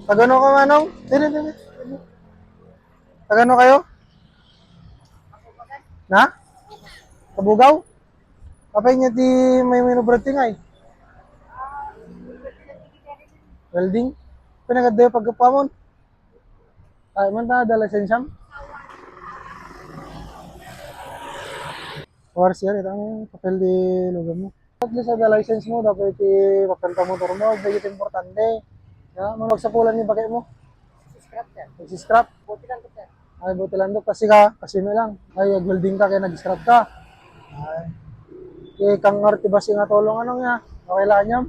Tagano ka manong? Dili, dili. Tagano kayo? Na? Kabugaw? Kapay niya di may minubrating ay. Welding? Pinagadayo pagkapamon? Ay, man ta dala lisensyam? Wars yan, ito ang papel di lugar mo. At least sa license mo, dapat ipapenta motor mo, dahil importante. Ya, magsapulan ni bagay mo. Scrap sir. Nag-scrap. Buti lang ko sir. Ay, buti lang doon. Kasi mo lang. Ay, welding ka, kaya nag-scrap ka. Ay. Kaya kang arti ba nga tulong anong nga? Okay lang niya.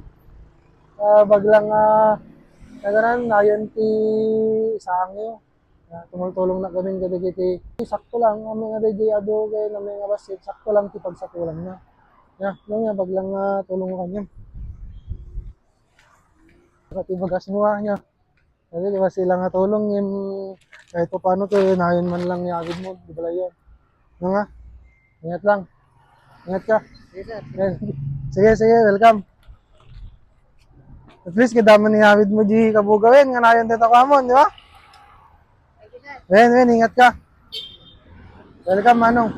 Baglang nagaran, nayon ti sangyo. Tumultulong na kami kada kiti. Sakto lang, kami nga DJ ado kay na may nga basit. Sakto lang ti pagsakulan niya. Ya, no nga, baglang tulong ka niya. Pati bagas mo niya. Kasi di ba sila nga tulong yung kahit pa paano kayo, nayon man lang yagid mo, di ba yun? Ano nga? Ingat lang. Ingat ka. Yes sir. Yan. Sige, sige, welcome. At least kadaman ni Hawid mo di kabugawin, nga nayon dito kamon, di ba? Thank you sir. Wen, ingat ka. Welcome, Manong.